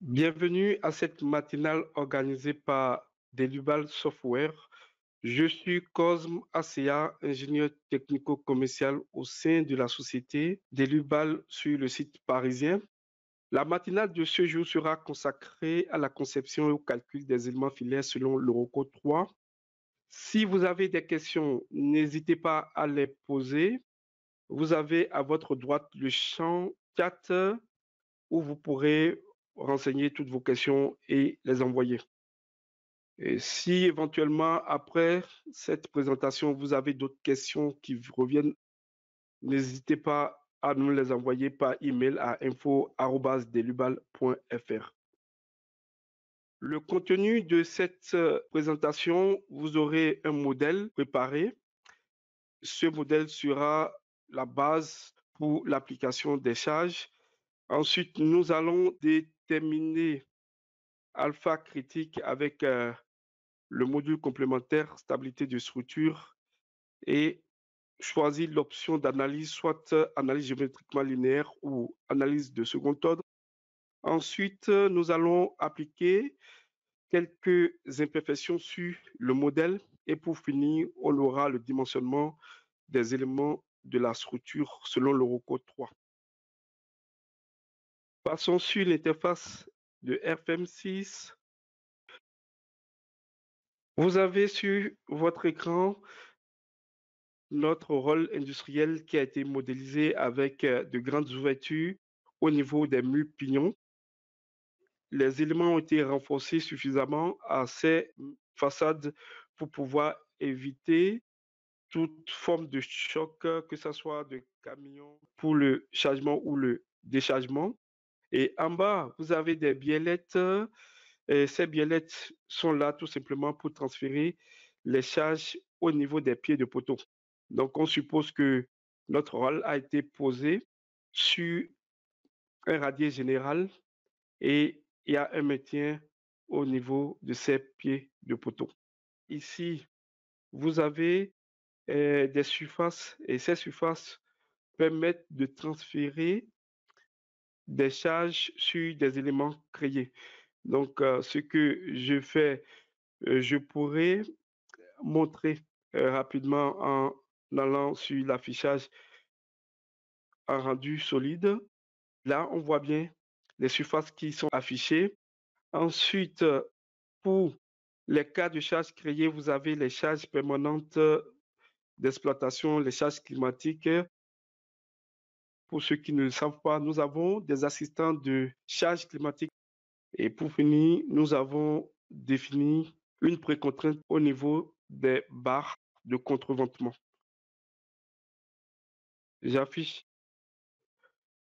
Bienvenue à cette matinale organisée par Delubal Software. Je suis Cosme Assia, ingénieur technico-commercial au sein de la société Delubal sur le site parisien. La matinale de ce jour sera consacrée à la conception et au calcul des éléments filaires selon l'Eurocode 3. Si vous avez des questions, n'hésitez pas à les poser. Vous avez à votre droite le champ chat où vous pourrez renseigner toutes vos questions et les envoyer. Et si éventuellement, après cette présentation, vous avez d'autres questions qui reviennent, n'hésitez pas à nous les envoyer par email à info@delubal.fr. Le contenu de cette présentation, vous aurez un modèle préparé. Ce modèle sera la base pour l'application des charges. Ensuite, nous allons déterminer alpha critique avec le module complémentaire stabilité de structure et choisir l'option d'analyse, soit analyse géométriquement linéaire ou analyse de second ordre. Ensuite, nous allons appliquer quelques imperfections sur le modèle et pour finir, on aura le dimensionnement des éléments de la structure selon l'Eurocode 3. Passons sur l'interface de RFM6. Vous avez sur votre écran notre rôle industriel qui a été modélisé avec de grandes ouvertures au niveau des murs pignons. Les éléments ont été renforcés suffisamment à ces façades pour pouvoir éviter toute forme de choc, que ce soit de camion pour le chargement ou le déchargement. Et en bas, vous avez des biellettes. Et ces biellettes sont là tout simplement pour transférer les charges au niveau des pieds de poteau. Donc, on suppose que notre rôle a été posé sur un radier général et il y a un maintien au niveau de ces pieds de poteau. Ici, vous avez des surfaces et ces surfaces permettent de transférer des charges sur des éléments créés. Donc, ce que je fais, je pourrais montrer rapidement en allant sur l'affichage en rendu solide. Là, on voit bien les surfaces qui sont affichées. Ensuite, pour les cas de charges créées, vous avez les charges permanentes d'exploitation, les charges climatiques. Pour ceux qui ne le savent pas, nous avons des assistants de charges climatiques. Et pour finir, nous avons défini une précontrainte au niveau des barres de contreventement. J'affiche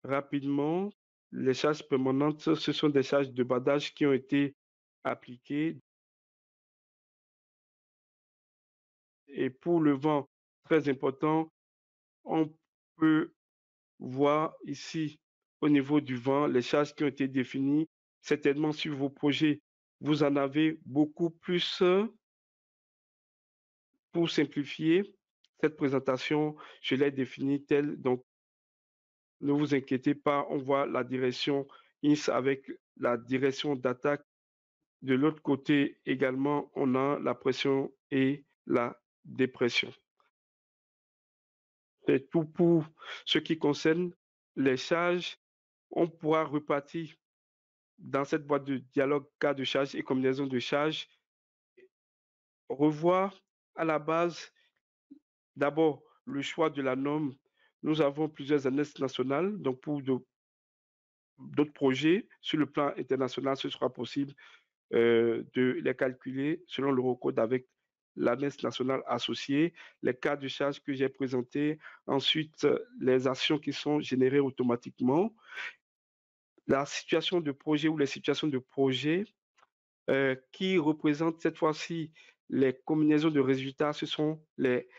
rapidement les charges permanentes. Ce sont des charges de badage qui ont été appliquées. Et pour le vent, très important, on peut voir ici au niveau du vent les charges qui ont été définies. Certainement sur vos projets, vous en avez beaucoup plus. Pour simplifier cette présentation, je l'ai définie telle. Donc, ne vous inquiétez pas, on voit la direction INS avec la direction d'attaque. De l'autre côté également, on a la pression et la dépression. C'est tout pour ce qui concerne les charges. On pourra repartir dans cette boîte de dialogue cas de charge et combinaison de charges. Revoir à la base d'abord le choix de la norme. Nous avons plusieurs annexes nationales, donc pour d'autres projets sur le plan international, ce sera possible de les calculer selon l'Eurocode avec l'annexe nationale associée, les cas de charge que j'ai présentés, ensuite les actions qui sont générées automatiquement, la situation de projet ou les situations de projet qui représentent cette fois-ci les combinaisons de résultats, ce sont les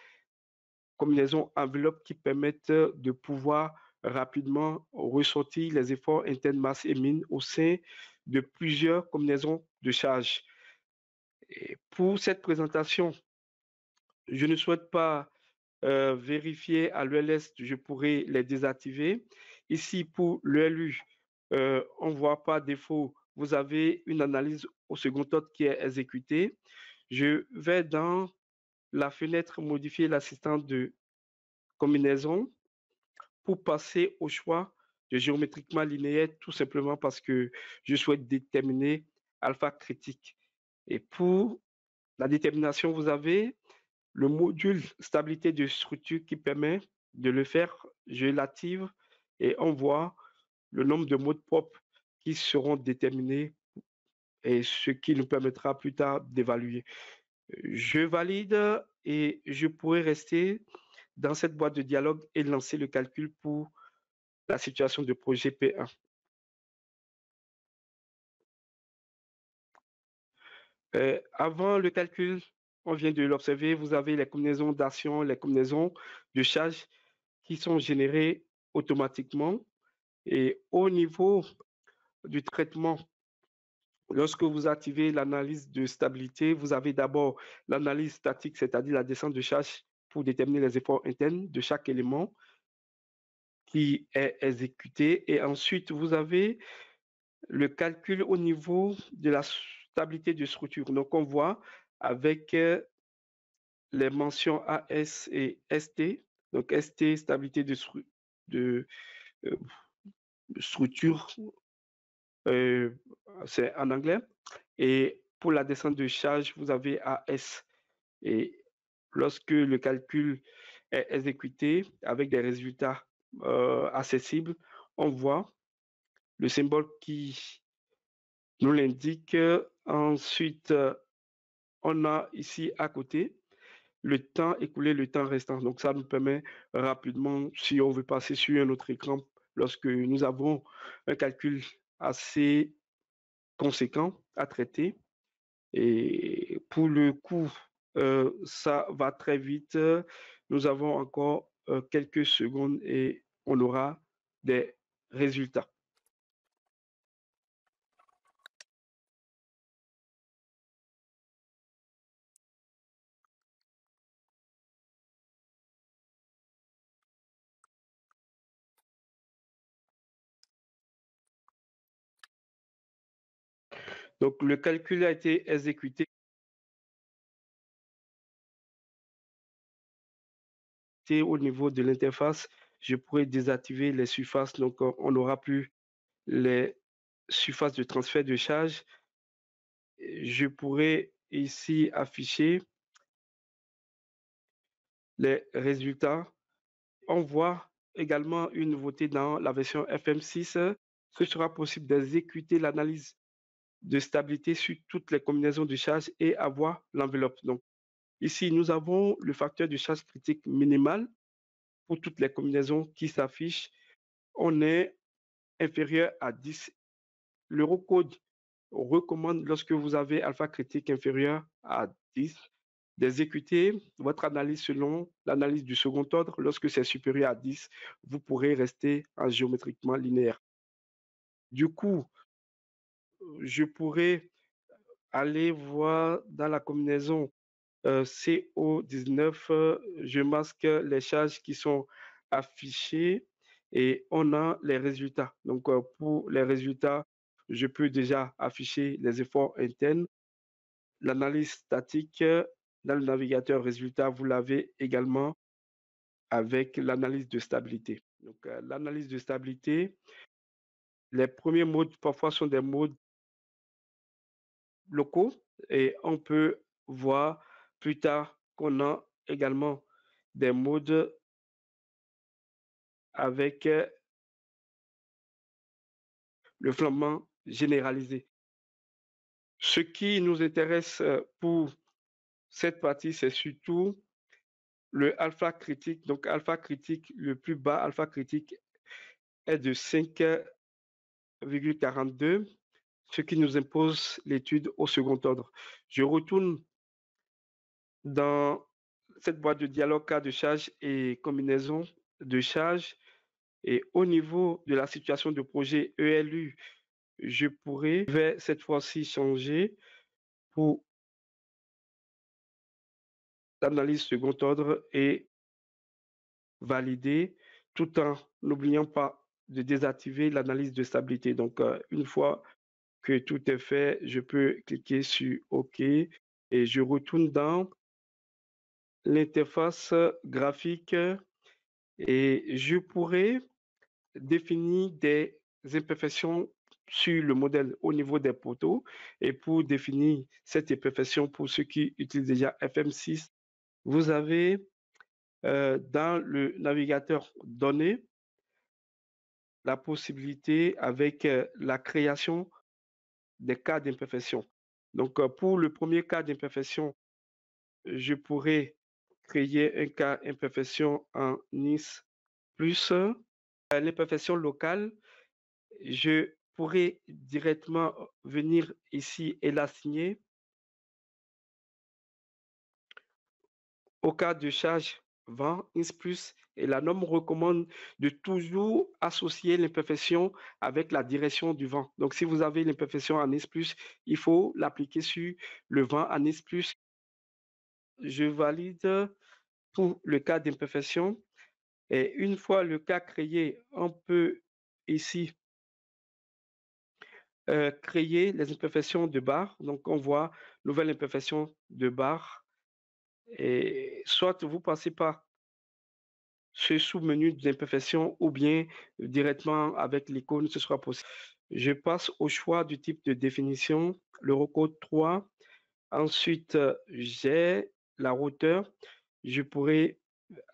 combinaisons enveloppes qui permettent de pouvoir rapidement ressortir les efforts internes masse et mine au sein de plusieurs combinaisons de charges. Et pour cette présentation, je ne souhaite pas vérifier à l'ELS, je pourrais les désactiver. Ici, pour l'ELU, on ne voit pas défaut vous avez une analyse au second ordre qui est exécutée. Je vais dans la fenêtre modifier l'assistant de combinaison pour passer au choix de géométriquement linéaire, tout simplement parce que je souhaite déterminer alpha critique. Et pour la détermination, vous avez le module stabilité de structure qui permet de le faire. Je l'active et on voit le nombre de modes propres qui seront déterminés et ce qui nous permettra plus tard d'évaluer. Je valide et je pourrais rester dans cette boîte de dialogue et lancer le calcul pour la situation de projet P1. Avant le calcul, on vient de l'observer, vous avez les combinaisons d'actions, les combinaisons de charges qui sont générées automatiquement. Et au niveau du traitement, lorsque vous activez l'analyse de stabilité, vous avez d'abord l'analyse statique, c'est-à-dire la descente de charge pour déterminer les efforts internes de chaque élément qui est exécuté. Et ensuite, vous avez le calcul au niveau de la stabilité de structure. Donc, on voit avec les mentions AS et ST. Donc, ST, stabilité de, euh, structure, euh, c'est en anglais. Et pour la descente de charge, vous avez AS. Et lorsque le calcul est exécuté avec des résultats accessibles, on voit le symbole qui nous l'indique. Ensuite, on a ici à côté le temps écoulé, le temps restant. Donc, ça nous permet rapidement, si on veut passer sur un autre écran, lorsque nous avons un calcul assez conséquent à traiter. Et pour le coup, ça va très vite. Nous avons encore quelques secondes et on aura des résultats. Donc, le calcul a été exécuté au niveau de l'interface. Je pourrais désactiver les surfaces, donc on n'aura plus les surfaces de transfert de charge. Je pourrais ici afficher les résultats. On voit également une nouveauté dans la version FM6. Ce sera possible d'exécuter l'analyse de stabilité sur toutes les combinaisons de charges et avoir l'enveloppe. Donc, ici, nous avons le facteur de charge critique minimal pour toutes les combinaisons qui s'affichent. On est inférieur à 10. L'Eurocode recommande, lorsque vous avez alpha critique inférieur à 10, d'exécuter votre analyse selon l'analyse du second ordre. Lorsque c'est supérieur à 10, vous pourrez rester en géométriquement linéaire. Du coup, je pourrais aller voir dans la combinaison CO19, je masque les charges qui sont affichées et on a les résultats. Donc, pour les résultats, je peux déjà afficher les efforts internes. L'analyse statique dans le navigateur résultat, vous l'avez également avec l'analyse de stabilité. Donc, l'analyse de stabilité, les premiers modes parfois sont des modes locaux et on peut voir plus tard qu'on a également des modes avec le flambement généralisé. Ce qui nous intéresse pour cette partie, c'est surtout le alpha critique. Donc, alpha critique, le plus bas alpha critique est de 5,42, ce qui nous impose l'étude au second ordre. Je retourne dans cette boîte de dialogue cas de charge et combinaison de charge. Et au niveau de la situation de projet ELU, je pourrais cette fois-ci changer pour l'analyse second ordre et valider tout en n'oubliant pas de désactiver l'analyse de stabilité. Donc, une fois que tout est fait, je peux cliquer sur OK et je retourne dans l'interface graphique et je pourrais définir des imperfections sur le modèle au niveau des poteaux. Et pour définir cette imperfection, pour ceux qui utilisent déjà FM6, vous avez dans le navigateur données la possibilité avec la création des cas d'imperfection. Donc, pour le premier cas d'imperfection, je pourrais créer un cas imperfection en Nice plus l'imperfection locale. Je pourrais directement venir ici et l'assigner au cas de charge 20 ins plus et la norme recommande de toujours associer l'imperfection avec la direction du vent. Donc, si vous avez l'imperfection en ins plus, il faut l'appliquer sur le vent en ins plus. Je valide pour le cas d'imperfection et une fois le cas créé, on peut ici créer les imperfections de barre. Donc, on voit nouvelle imperfection de barre. Et soit vous passez par ce sous-menu d'imperfection ou bien directement avec l'icône, ce sera possible. Je passe au choix du type de définition, l'Eurocode 3. Ensuite, j'ai la hauteur. Je pourrais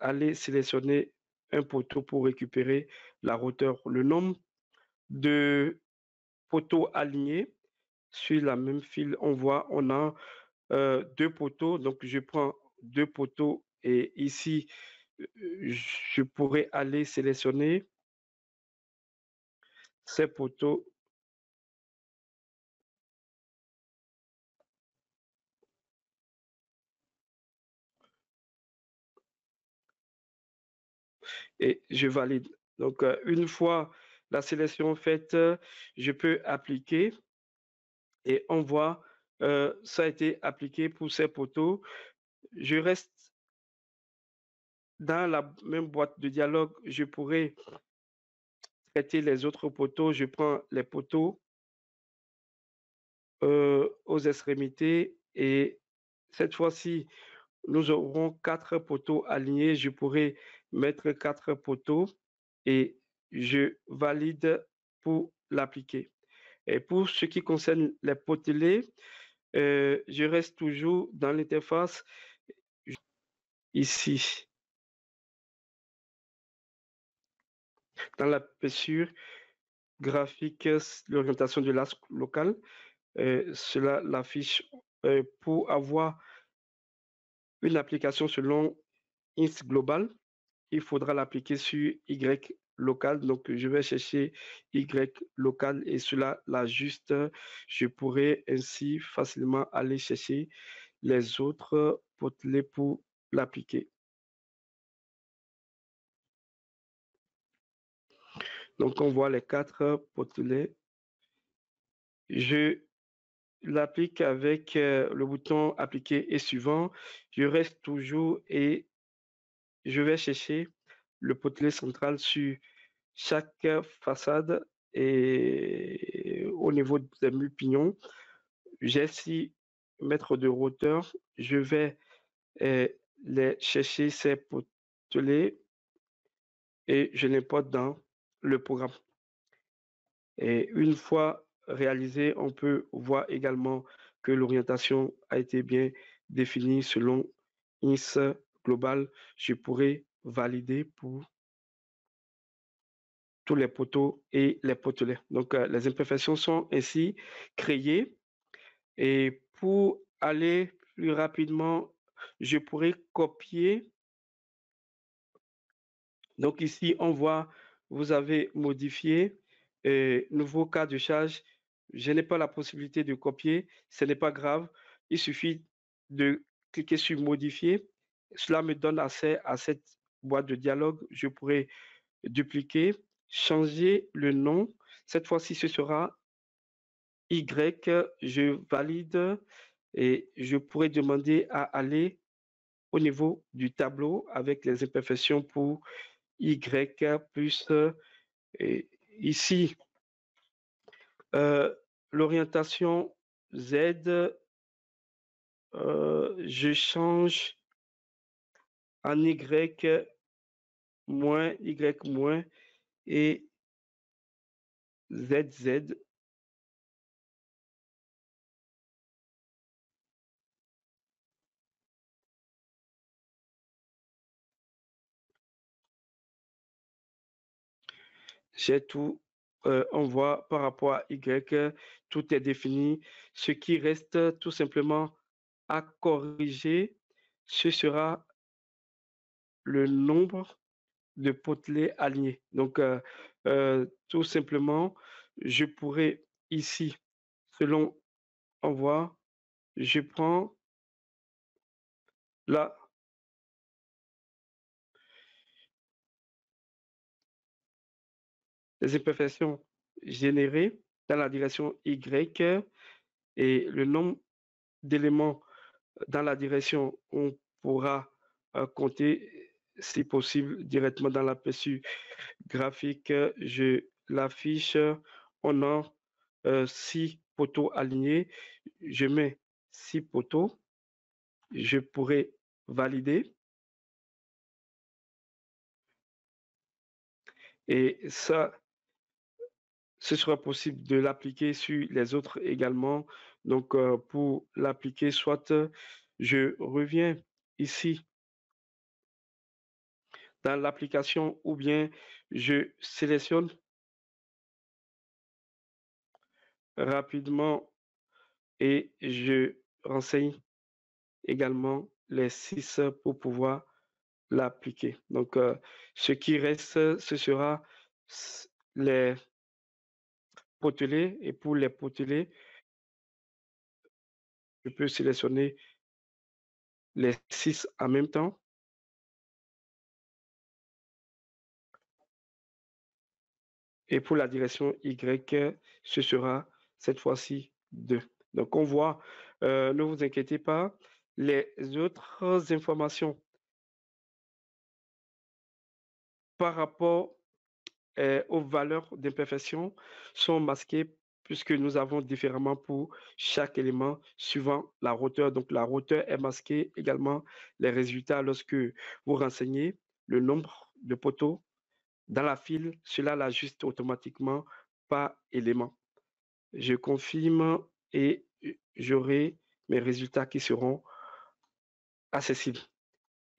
aller sélectionner un poteau pour récupérer la hauteur. Le nombre de poteaux alignés sur la même file, on voit, on a deux poteaux. Donc, je prends deux poteaux et ici, je pourrais aller sélectionner ces poteaux et je valide. Donc, une fois la sélection faite, je peux appliquer et on voit, ça a été appliqué pour ces poteaux. Je reste dans la même boîte de dialogue, je pourrais traiter les autres poteaux. Je prends les poteaux aux extrémités et cette fois-ci, nous aurons quatre poteaux alignés. Je pourrais mettre quatre poteaux et je valide pour l'appliquer. Et pour ce qui concerne les potelets, je reste toujours dans l'interface ici, dans la l'aperçu graphique, l'orientation de l'axe local. Cela l'affiche pour avoir une application selon int global. Il faudra l'appliquer sur Y local. Donc, je vais chercher Y local et cela l'ajuste. Je pourrais ainsi facilement aller chercher les autres potelets pour l'appliquer. Donc, on voit les quatre potelets. Je l'applique avec le bouton appliquer et suivant. Je reste toujours et je vais chercher le potelet central sur chaque façade et au niveau des murs pignons. J'ai 6 mètres de hauteur. Je vais les chercher, ces potelets, et je l'importe dans le programme. Et une fois réalisé, on peut voir également que l'orientation a été bien définie selon INS global. Je pourrais valider pour tous les poteaux et les potelets. Donc, les imperfections sont ainsi créées. Et pour aller plus rapidement, je pourrais copier. Donc ici, on voit, vous avez modifié, nouveau cas de charge. Je n'ai pas la possibilité de copier, ce n'est pas grave. Il suffit de cliquer sur modifier. Cela me donne accès à cette boîte de dialogue. Je pourrais dupliquer, changer le nom. Cette fois-ci, ce sera Y. Je valide et je pourrais demander à aller au niveau du tableau avec les imperfections pour Y plus et ici, l'orientation Z, je change en Y moins, Y moins et ZZ. J'ai tout. On voit par rapport à Y, tout est défini. Ce qui reste tout simplement à corriger, ce sera le nombre de potelets alignés. Donc, tout simplement, je pourrais ici, selon on voit, je prends la, les imperfections générées dans la direction Y et le nombre d'éléments dans la direction, on pourra compter, si possible, directement dans l'aperçu graphique. Je l'affiche, on a 6 poteaux alignés. Je mets 6 poteaux. Je pourrais valider et ça, ce sera possible de l'appliquer sur les autres également. Donc, pour l'appliquer, soit je reviens ici dans l'application ou bien je sélectionne rapidement et je renseigne également les 6 pour pouvoir l'appliquer. Donc, ce qui reste, ce sera les potelets et pour les potelets, je peux sélectionner les 6 en même temps et pour la direction Y, ce sera cette fois-ci 2. Donc, on voit, ne vous inquiétez pas, les autres informations par rapport aux valeurs d'imperfection sont masquées puisque nous avons différemment pour chaque élément suivant la hauteur. Donc, la hauteur est masquée également les résultats lorsque vous renseignez le nombre de poteaux dans la file, cela l'ajuste automatiquement par élément. Je confirme et j'aurai mes résultats qui seront accessibles.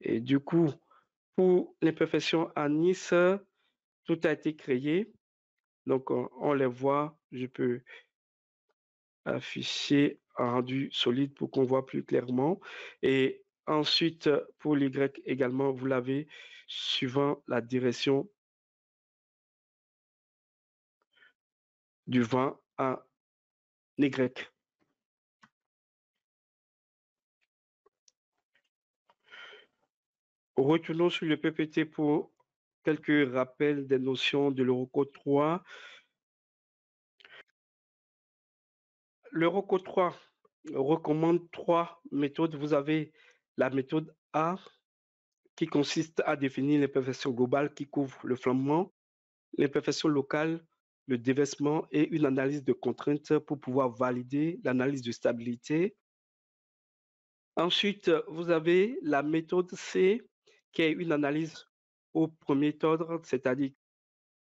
Et du coup, pour l'imperfection à Nice, tout a été créé. Donc, on les voit. Je peux afficher un rendu solide pour qu'on voit plus clairement. Et ensuite, pour l'Y également, vous l'avez suivant la direction du vent en Y. Retournons sur le PPT pour quelques rappels des notions de l'Eurocode 3. L'Eurocode 3 recommande 3 méthodes. Vous avez la méthode A qui consiste à définir l'imperfection globale qui couvre le flambement, l'imperfection locale, le déversement et une analyse de contraintes pour pouvoir valider l'analyse de stabilité. Ensuite, vous avez la méthode C qui est une analyse au premier ordre, c'est-à-dire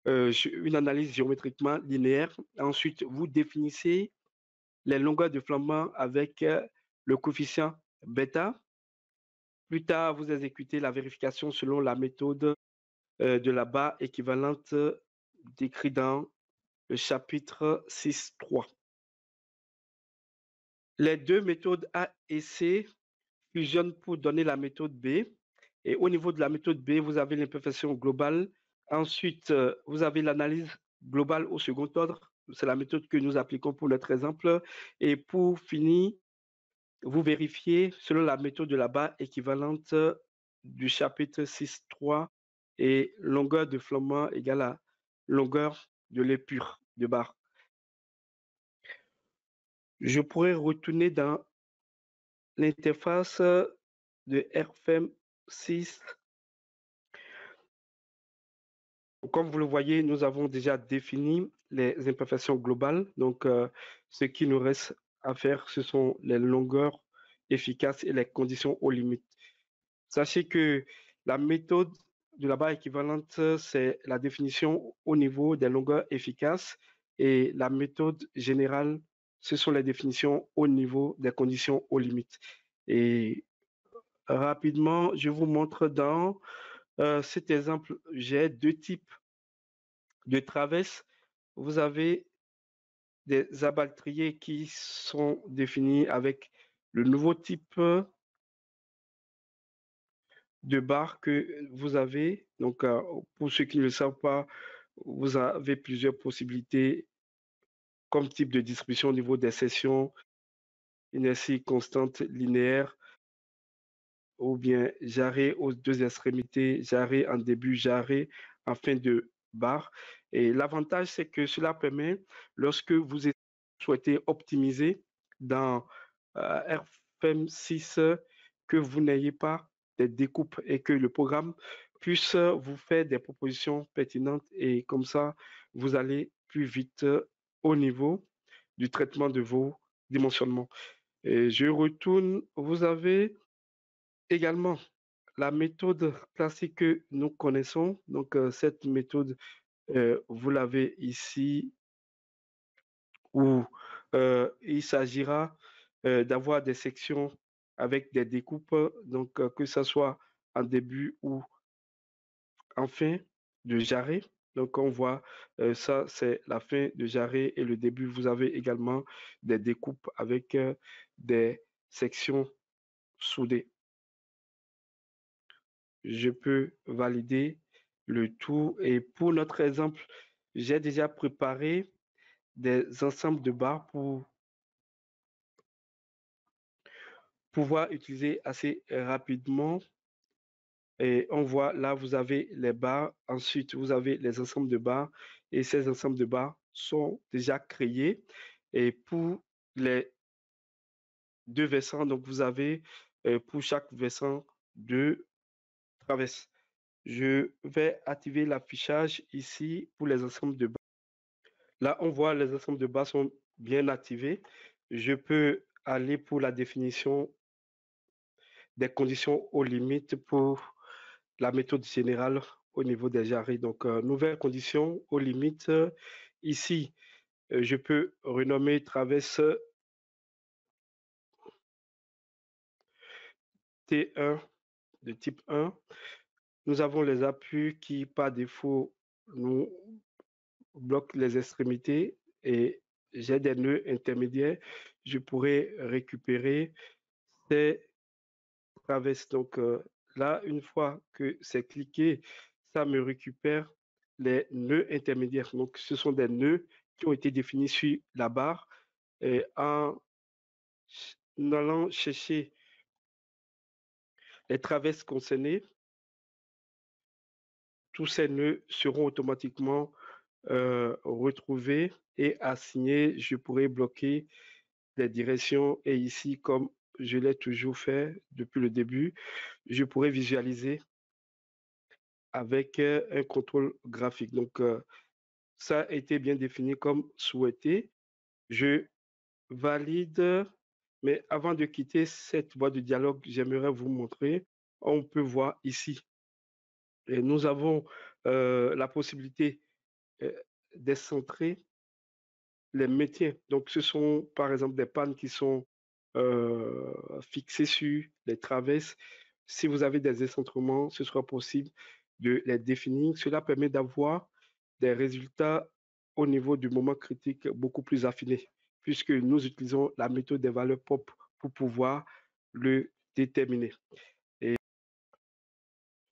une analyse géométriquement linéaire. Ensuite, vous définissez les longueurs de flambement avec le coefficient bêta. Plus tard, vous exécutez la vérification selon la méthode de la barre équivalente décrite dans le chapitre 6.3. Les deux méthodes A et C fusionnent pour donner la méthode B. Et au niveau de la méthode B, vous avez l'imperfection globale. Ensuite, vous avez l'analyse globale au second ordre. C'est la méthode que nous appliquons pour notre exemple. Et pour finir, vous vérifiez selon la méthode de la barre équivalente du chapitre 6.3 et longueur de flambement égale à longueur de l'épure de barre. Je pourrais retourner dans l'interface de RFEM 6. Comme vous le voyez, nous avons déjà défini les imperfections globales. Donc, ce qui nous reste à faire, ce sont les longueurs efficaces et les conditions aux limites. Sachez que la méthode de la barre équivalente, c'est la définition au niveau des longueurs efficaces et la méthode générale, ce sont les définitions au niveau des conditions aux limites. Et rapidement, je vous montre dans cet exemple, j'ai deux types de traverses. Vous avez des abaltriers qui sont définis avec le nouveau type de barre que vous avez. Donc, pour ceux qui ne le savent pas, vous avez plusieurs possibilités comme type de distribution au niveau des sessions, inertie constante linéaire, ou bien jarret aux deux extrémités, jarret en début, jarret en fin de barre. Et l'avantage, c'est que cela permet, lorsque vous souhaitez optimiser dans RFM6, que vous n'ayez pas des découpes et que le programme puisse vous faire des propositions pertinentes et comme ça, vous allez plus vite au niveau du traitement de vos dimensionnements. Et je retourne, vous avez également la méthode classique que nous connaissons. Donc, cette méthode, vous l'avez ici où il s'agira d'avoir des sections avec des découpes, donc que ce soit en début ou en fin de jarret. Donc, on voit ça, c'est la fin de jarret et le début. Vous avez également des découpes avec des sections soudées. Je peux valider le tout. Et pour notre exemple, j'ai déjà préparé des ensembles de barres pour pouvoir utiliser assez rapidement. Et on voit là, vous avez les barres. Ensuite, vous avez les ensembles de barres. Et ces ensembles de barres sont déjà créés. Et pour les deux versants, donc vous avez pour chaque versant deux traverses. Je vais activer l'affichage ici pour les ensembles de barres. Là, on voit les ensembles de bas sont bien activés. Je peux aller pour la définition des conditions aux limites pour la méthode générale au niveau des jarrets. Donc, nouvelles conditions aux limites. Ici, je peux renommer traverse T1 de type 1. Nous avons les appuis qui, par défaut, nous bloquent les extrémités et j'ai des nœuds intermédiaires. Je pourrais récupérer ces traverse. Donc là, une fois que c'est cliqué, ça me récupère les nœuds intermédiaires. Donc ce sont des nœuds qui ont été définis sur la barre et en allant chercher les traverses concernées, tous ces nœuds seront automatiquement retrouvés et assignés. Je pourrai bloquer les directions et ici, comme je l'ai toujours fait depuis le début, je pourrais visualiser avec un contrôle graphique. Donc, ça a été bien défini comme souhaité. Je valide, mais avant de quitter cette boîte de dialogue, j'aimerais vous montrer, on peut voir ici, et nous avons la possibilité euh, d'excentrer les métiers. Donc, ce sont par exemple des pannes qui sont fixées sur les traverses. Si vous avez des excentrements, ce sera possible de les définir. Cela permet d'avoir des résultats au niveau du moment critique beaucoup plus affinés, puisque nous utilisons la méthode des valeurs pop pour pouvoir le déterminer. Et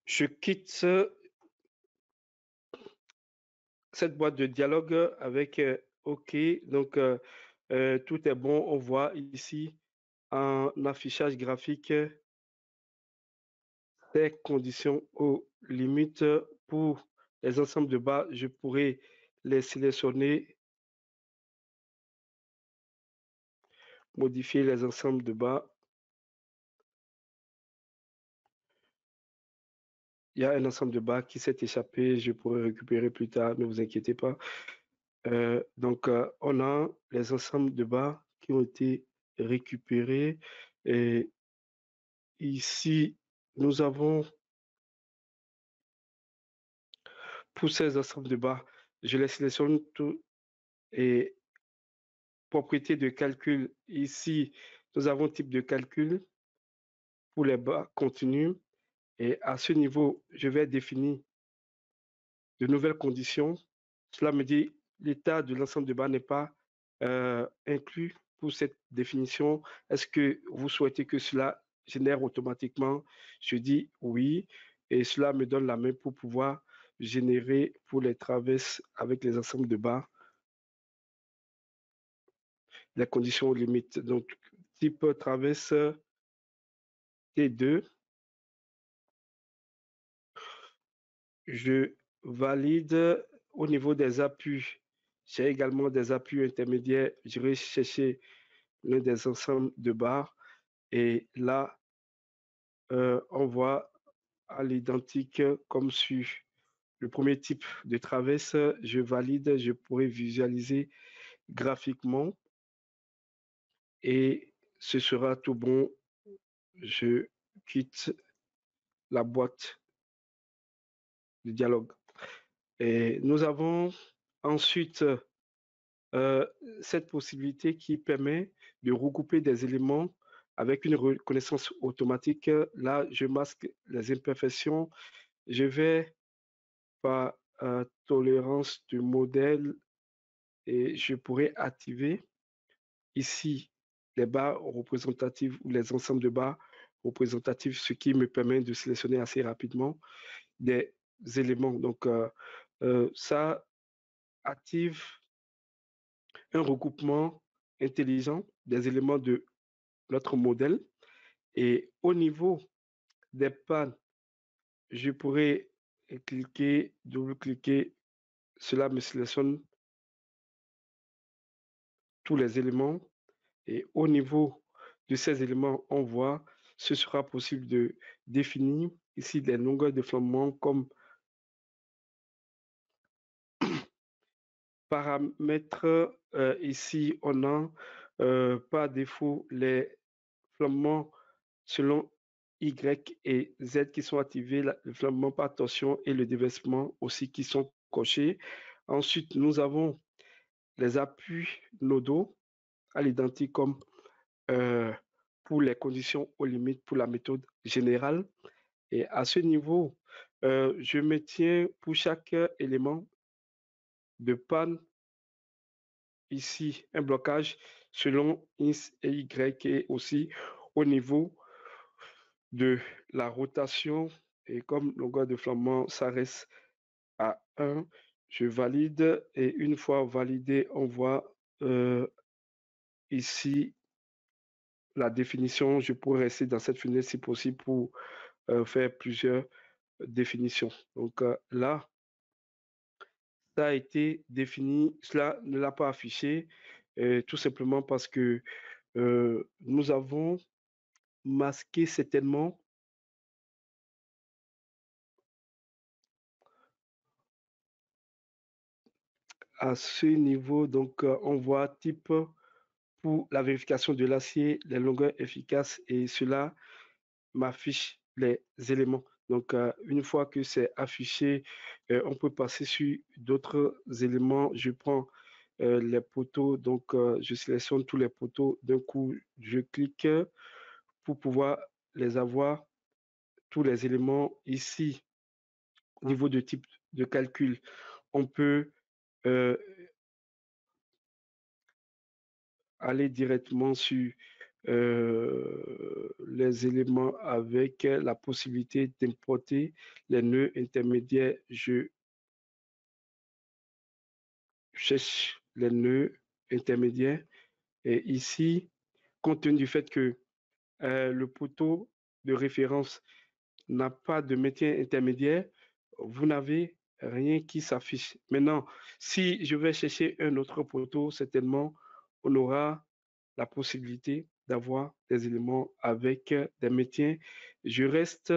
je quitte cette boîte de dialogue avec OK. Donc, tout est bon. On voit ici en affichage graphique ces conditions aux limites pour les ensembles de bas. Je pourrais les sélectionner, modifier les ensembles de bas. Il y a un ensemble de bas qui s'est échappé. Je pourrais récupérer plus tard. Ne vous inquiétez pas. On a les ensembles de barres qui ont été récupérés. Et ici, nous avons, pour ces ensembles de barres, je les sélectionne tout et propriété de calcul. Ici, nous avons type de calcul pour les barres continues. Et à ce niveau, je vais définir de nouvelles conditions. Cela me dit l'état de l'ensemble de bas n'est pas inclus pour cette définition. Est-ce que vous souhaitez que cela génère automatiquement? Je dis oui, et cela me donne la main pour pouvoir générer pour les traverses avec les ensembles de bas les conditions limites. Donc, type traverse T2, je valide au niveau des appuis. J'ai également des appuis intermédiaires. Je vais chercher l'un des ensembles de barres et là, on voit à l'identique comme sur le premier type de traverse. Je valide, je pourrais visualiser graphiquement et ce sera tout bon. Je quitte la boîte de dialogue. Et nous avons ensuite euh, cette possibilité qui permet de regrouper des éléments avec une reconnaissance automatique. Là, je masque les imperfections. Je vais par tolérance de modèle et je pourrais activer ici les barres représentatives ou les ensembles de barres représentatifs, ce qui me permet de sélectionner assez rapidement des éléments. Ça active un regroupement intelligent des éléments de notre modèle. Et au niveau des pannes, je pourrais cliquer, double-cliquer, cela me sélectionne tous les éléments. Et au niveau de ces éléments, on voit, ce sera possible de définir ici des longueurs de flambement comme paramètres. Ici, on a par défaut les flambements selon Y et Z qui sont activés, le flambement par torsion et le déversement aussi qui sont cochés. Ensuite, nous avons les appuis nodaux à l'identique comme euh, pour les conditions aux limites pour la méthode générale. Et à ce niveau, je maintiens pour chaque élément de panne ici un blocage selon X et Y et aussi au niveau de la rotation. Et comme longueur de flambement, ça reste à 1, je valide et une fois validé, on voit ici la définition. Je pourrais rester dans cette fenêtre si possible pour faire plusieurs définitions. Là, ça a été défini, cela ne l'a pas affiché, tout simplement parce que nous avons masqué certainement à ce niveau. On voit type pour la vérification de l'acier, les longueurs efficaces et cela m'affiche les éléments. Une fois que c'est affiché, on peut passer sur d'autres éléments. Je prends les poteaux, je sélectionne tous les poteaux d'un coup, je clique pour pouvoir les avoir, tous les éléments ici. Au niveau de type de calcul, on peut euh, aller directement sur les éléments avec la possibilité d'importer les nœuds intermédiaires. Je cherche les nœuds intermédiaires et ici, compte tenu du fait que le poteau de référence n'a pas de maintien intermédiaire, vous n'avez rien qui s'affiche. Maintenant, si je vais chercher un autre poteau, certainement, on aura la possibilité d'avoir des éléments avec des maintiens. Je reste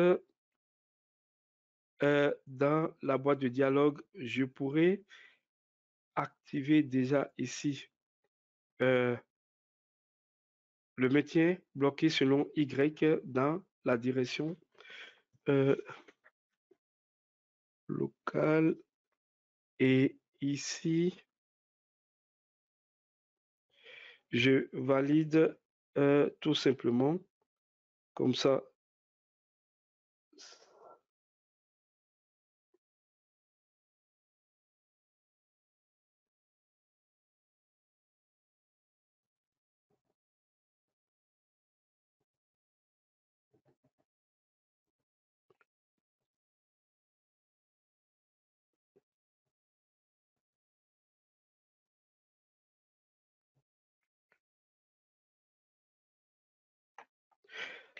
dans la boîte de dialogue. Je pourrais activer déjà ici le maintien bloqué selon Y dans la direction euh, locale. Et ici, je valide tout simplement. Comme ça,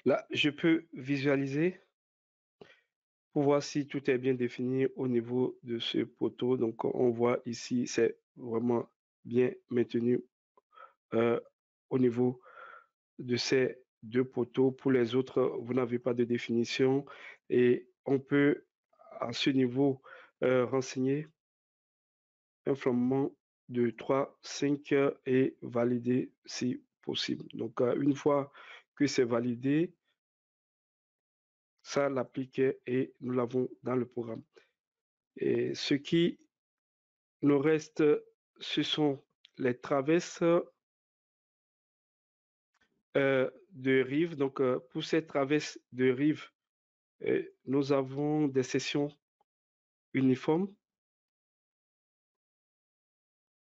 là, je peux visualiser pour voir si tout est bien défini au niveau de ce poteau. Donc, on voit ici, c'est vraiment bien maintenu euh, au niveau de ces deux poteaux. Pour les autres, vous n'avez pas de définition et on peut à ce niveau renseigner un flambement de 3, 5 et valider si possible. Donc, une fois que c'est validé, ça l'applique et nous l'avons dans le programme. Et ce qui nous reste, ce sont les traverses de rive. Donc, pour ces traverses de rive, nous avons des sessions uniformes.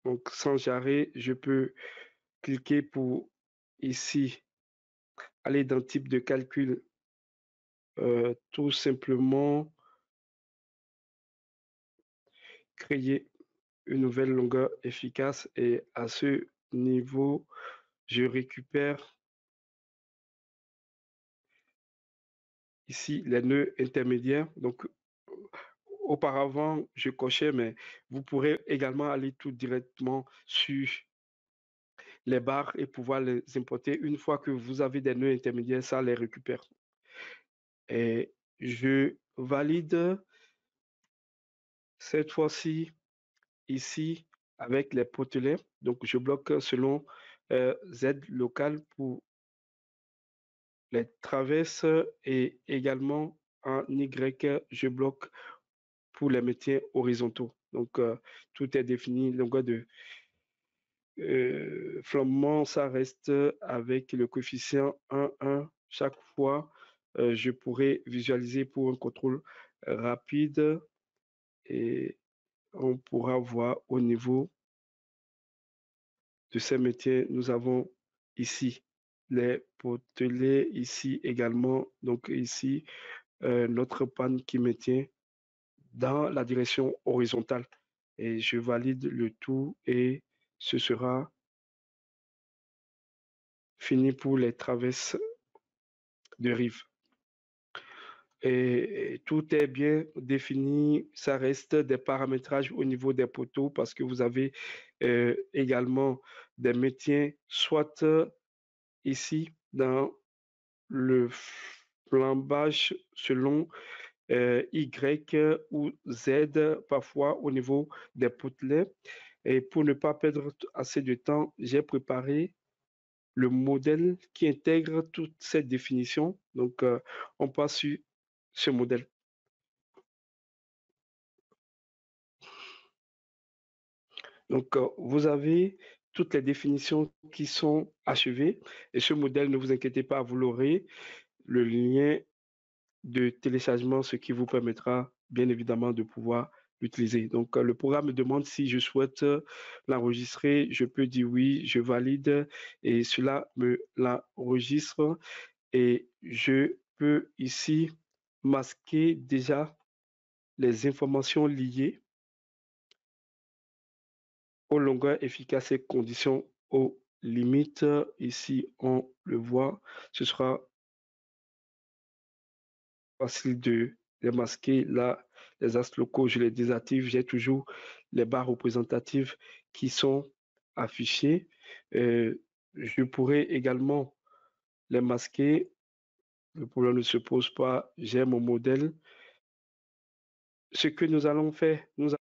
Donc, sans arrêt, je peux cliquer pour ici aller dans type de calcul, tout simplement créer une nouvelle longueur efficace et à ce niveau, je récupère ici les nœuds intermédiaires. Donc, auparavant, je cochais, mais vous pourrez également aller tout directement sur les barres et pouvoir les importer. Une fois que vous avez des nœuds intermédiaires, ça les récupère. Et je valide cette fois-ci ici avec les potelets. Donc, je bloque selon Z local pour les traverses et également en Y, je bloque pour les métiers horizontaux. Donc, tout est défini. Longueur de flambement, ça reste avec le coefficient 1, 1 chaque fois. Je pourrais visualiser pour un contrôle rapide et on pourra voir au niveau de ces métiers, nous avons ici les potelets, ici également, donc ici, notre panne qui me tient dans la direction horizontale. Et je valide le tout et ce sera fini pour les traverses de rive. Et tout est bien défini. Ça reste des paramétrages au niveau des poteaux parce que vous avez également des métiers, soit ici dans le flambage selon Y ou Z, parfois au niveau des potelets. Et pour ne pas perdre assez de temps, j'ai préparé le modèle qui intègre toutes ces définitions. Donc, on passe sur ce modèle. Donc, vous avez toutes les définitions qui sont achevées. Et ce modèle, ne vous inquiétez pas, vous l'aurez. Le lien de téléchargement, ce qui vous permettra bien évidemment de pouvoir l'utiliser. Donc, le programme me demande si je souhaite l'enregistrer. Je peux dire oui, je valide et cela me l'enregistre. Et je peux ici masquer déjà les informations liées aux longueurs efficaces et conditions aux limites. Ici, on le voit. Ce sera facile de les masquer. Là, les astres locaux, je les désactive. J'ai toujours les barres représentatives qui sont affichées. Je pourrais également les masquer. Le problème ne se pose pas. J'ai mon modèle. Ce que nous allons faire, nous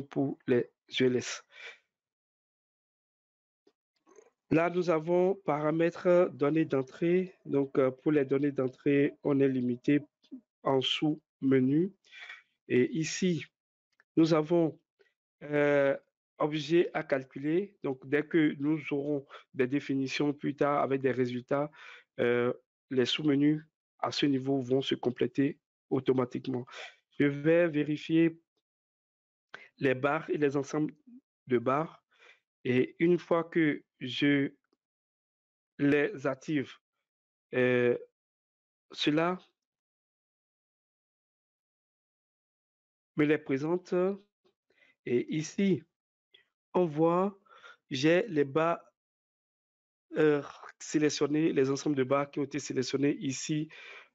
pour les ELS. Là, nous avons paramètres données d'entrée. Donc, pour les données d'entrée, on est limité en sous-menu. Et ici, nous avons objet à calculer. Donc, dès que nous aurons des définitions plus tard avec des résultats, les sous-menus à ce niveau vont se compléter automatiquement. Je vais vérifier les barres et les ensembles de barres. Et une fois que je les active, cela me les présente. Et ici, on voit, j'ai les barres sélectionnées, les ensembles de barres qui ont été sélectionnés ici.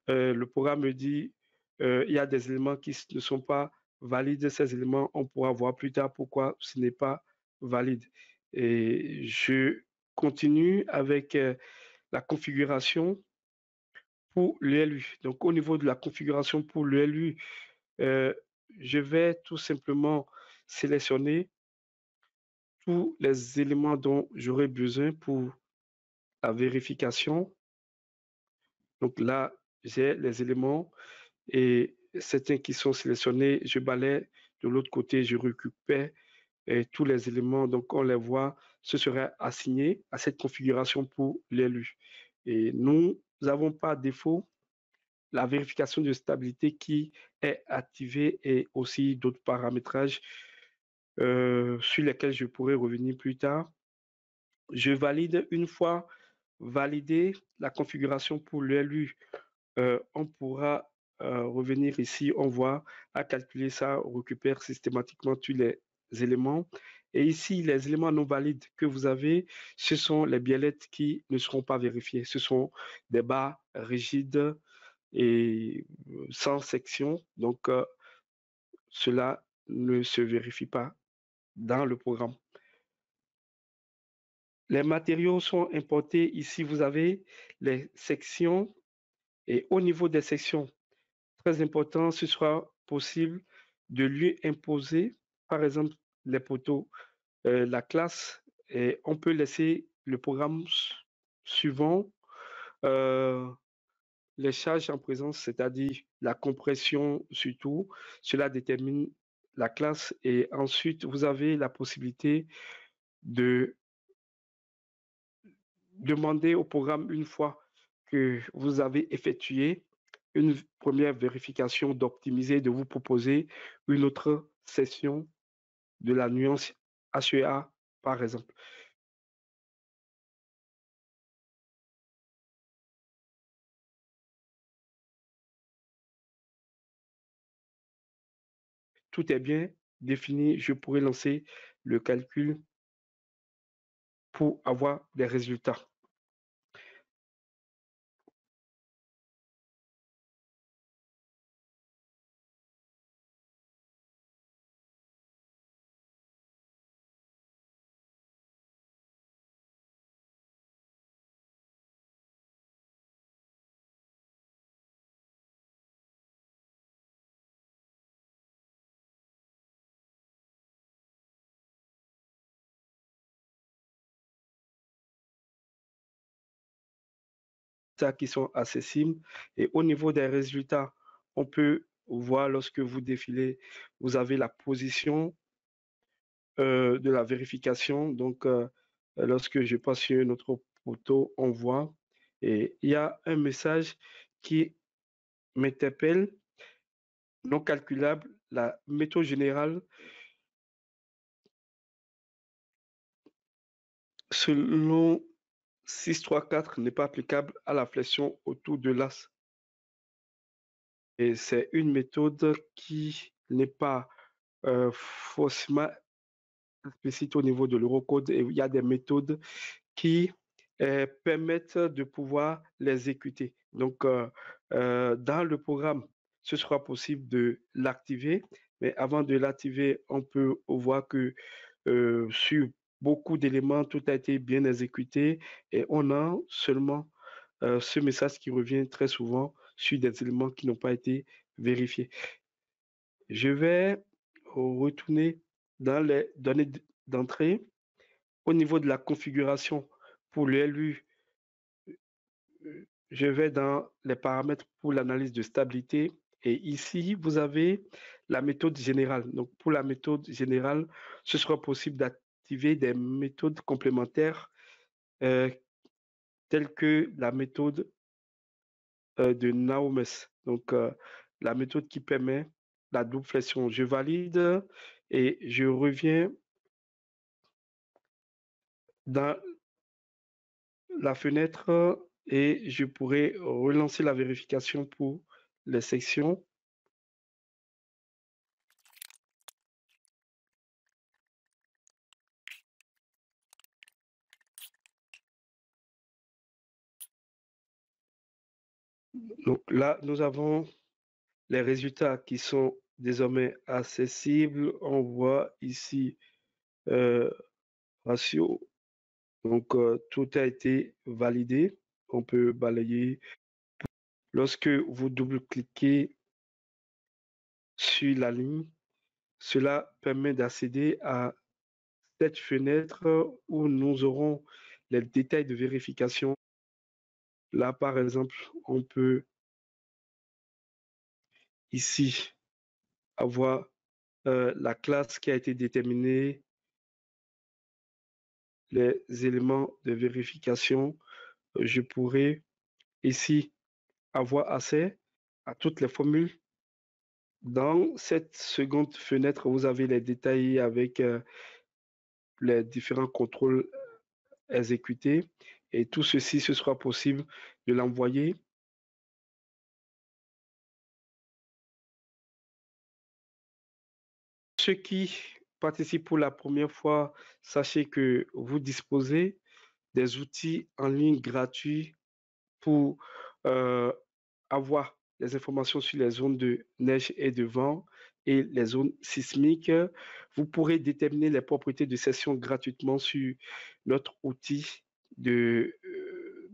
Le programme me dit il y a des éléments qui ne sont pas valides. Ces éléments, on pourra voir plus tard pourquoi ce n'est pas valide. Et je continue avec la configuration pour l'ELU. Donc, au niveau de la configuration pour l'ELU, je vais tout simplement sélectionner tous les éléments dont j'aurai besoin pour la vérification. Donc là, j'ai les éléments et certains qui sont sélectionnés, je balaie de l'autre côté, je récupère tous les éléments. Donc on les voit, ce sera assigné à cette configuration pour l'élu. Et nous n'avons pas défaut la vérification de stabilité qui est activée et aussi d'autres paramétrages sur lesquels je pourrai revenir plus tard. Je valide une fois validé la configuration pour l'élu. On pourra revenir ici, on voit à calculer ça, on récupère systématiquement tous les éléments. Et ici, les éléments non valides que vous avez, ce sont les biellettes qui ne seront pas vérifiées. Ce sont des barres rigides et sans section. Donc, cela ne se vérifie pas dans le programme. Les matériaux sont importés. Ici, vous avez les sections et au niveau des sections, très important, ce sera possible de lui imposer, par exemple, les poteaux, la classe, et on peut laisser le programme suivant les charges en présence, c'est-à-dire la compression surtout, cela détermine la classe et ensuite vous avez la possibilité de demander au programme une fois que vous avez effectué une première vérification d'optimiser, de vous proposer une autre session de la nuance HEA, par exemple. Tout est bien défini, je pourrais lancer le calcul pour avoir des résultats. Qui sont accessibles. Et au niveau des résultats, on peut voir lorsque vous défilez, vous avez la position de la vérification. Donc, lorsque je passe sur notre photo, on voit et il y a un message qui m'interpelle, non calculable, la méthode générale selon 634 n'est pas applicable à la flexion autour de l'as. Et c'est une méthode qui n'est pas forcément explicite au niveau de l'Eurocode et il y a des méthodes qui permettent de pouvoir l'exécuter. Donc, dans le programme, ce sera possible de l'activer, mais avant de l'activer, on peut voir que sur beaucoup d'éléments, tout a été bien exécuté et on a seulement ce message qui revient très souvent sur des éléments qui n'ont pas été vérifiés. Je vais retourner dans les données d'entrée. Au niveau de la configuration pour le LU, je vais dans les paramètres pour l'analyse de stabilité et ici, vous avez la méthode générale. Donc, pour la méthode générale, ce sera possible d'activer des méthodes complémentaires euh, telles que la méthode de Naumes. Donc, la méthode qui permet la double flexion. Je valide et je reviens dans la fenêtre et je pourrai relancer la vérification pour les sections. Donc là, nous avons les résultats qui sont désormais accessibles. On voit ici euh, ratio. Donc tout a été validé. On peut balayer. Lorsque vous double-cliquez sur la ligne, cela permet d'accéder à cette fenêtre où nous aurons les détails de vérification. Là, par exemple, on peut ici avoir la classe qui a été déterminée, les éléments de vérification. Je pourrais ici avoir accès à toutes les formules. Dans cette seconde fenêtre, vous avez les détails avec les différents contrôles exécutés et tout ceci, ce sera possible de l'envoyer. Ceux qui participent pour la première fois, sachez que vous disposez des outils en ligne gratuits pour euh, avoir les informations sur les zones de neige et de vent et les zones sismiques. Vous pourrez déterminer les propriétés de session gratuitement sur notre outil de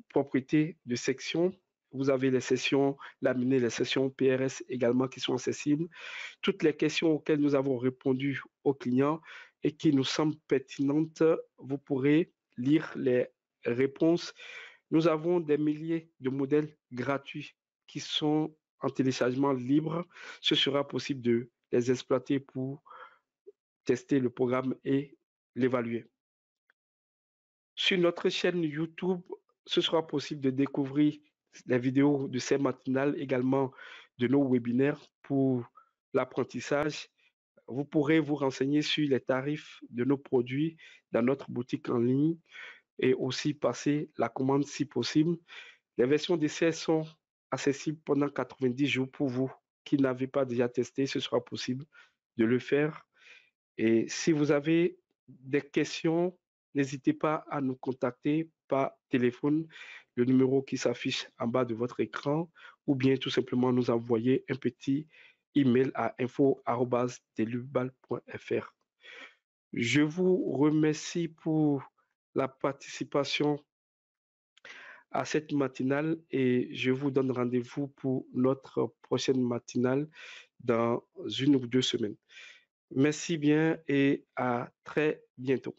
propriétés de section. Vous avez les sessions laminées, les sessions PRS également qui sont accessibles. Toutes les questions auxquelles nous avons répondu aux clients et qui nous semblent pertinentes, vous pourrez lire les réponses. Nous avons des milliers de modèles gratuits qui sont en téléchargement libre. Ce sera possible de les exploiter pour tester le programme et l'évaluer. Sur notre chaîne YouTube, ce sera possible de découvrir les vidéos de ces matinales, également de nos webinaires pour l'apprentissage. Vous pourrez vous renseigner sur les tarifs de nos produits dans notre boutique en ligne et aussi passer la commande si possible. Les versions d'essai sont accessibles pendant 90 jours pour vous qui n'avez pas déjà testé. Ce sera possible de le faire. Et si vous avez des questions, n'hésitez pas à nous contacter par téléphone, le numéro qui s'affiche en bas de votre écran, ou bien tout simplement nous envoyer un petit email à info@delubal.fr. Je vous remercie pour la participation à cette matinale et je vous donne rendez-vous pour notre prochaine matinale dans une ou deux semaines. Merci bien et à très bientôt.